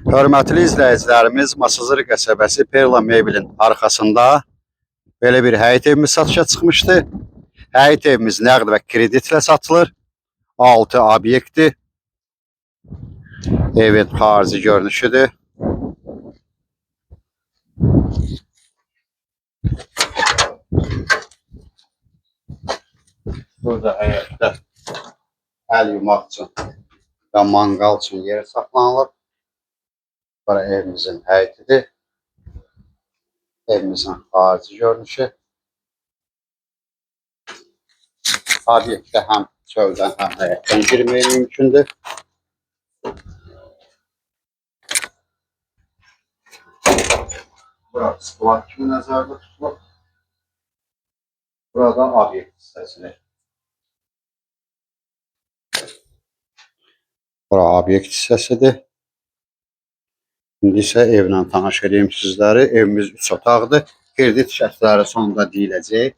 Hörmətli izləyicilərimiz, Masazır qəsəbəsi Perla Mebelin arxasında belə bir həyət evimiz satışa çıxmışdı. Həyət evimiz nəqd və kreditlə satılır. 6 obyektdir. Evin xarici görünüşüdür. Burada həyətdə əl yumaq üçün və manqal üçün yer saxlanılır. Bura evimizin həyətidir. Evimizin xarici görünüşü. Obyektdə həm çöldən, həm həyətdən girmək mümkündür. Burada squat kimi nəzərdə tutulur. Burada obyekt hissəsidir. Bura obyekt hissəsidir. İndi isə evlə tanış edeyim sizləri. Evimiz 3 otaqdır. Kredit şərtləri sonunda deyiləcək.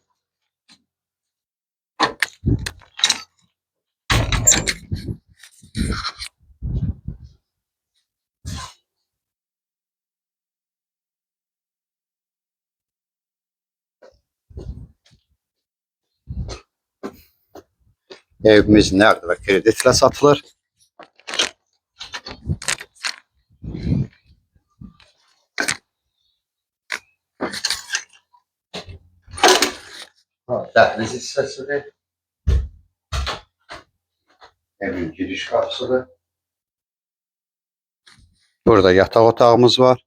Evimiz nəqd və kreditlə satılır. Dəhliz hissəsidir. Evin giriş qapısıdır. Burada yataq otağımız var.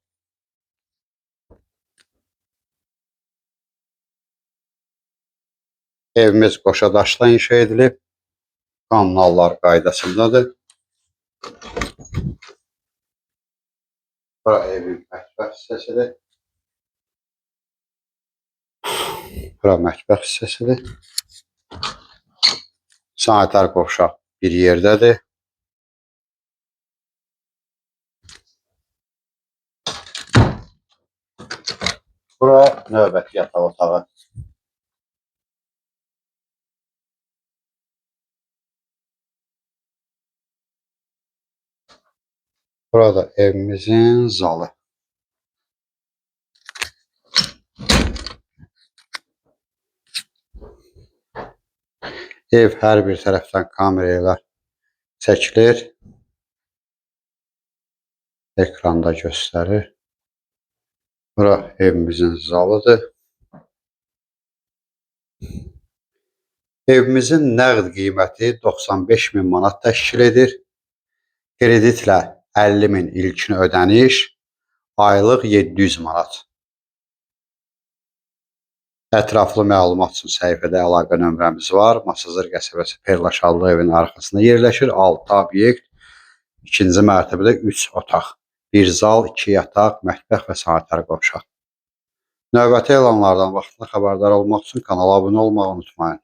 Evimiz qoşa daşla inşa edilib. Kanallar qaydasındadır. Bura evin mətbəx hissəsidir. Bura mətbəx hissəsidir. Sanitar qovşaq bir yerdədir. Bura növbəti yataq otağı. Burada evimizin zalı. Ev hər bir tərəfdən kamera ilə çəkilir. Ekranda göstərir. Bura evimizin zalıdır. Evimizin nəqd qiyməti 95.000 manat təşkil edir. Kreditlə 50.000 ilkin ödəniş, aylıq 700 manat. Ətraflı məlumat üçün səhifədə əlaqə nömrəmiz var. Masazır qəsəbəsi Perla Şadlı evinin arxasında yerləşir. 6 obyekt, 2-ci mərtəbədə 3 otaq, 1 zal, 2 yataq, mətbəx və sanitar qovşaq. Növbəti elanlardan vaxtında xəbərdar olmaq üçün kanala abunə olmağı unutmayın.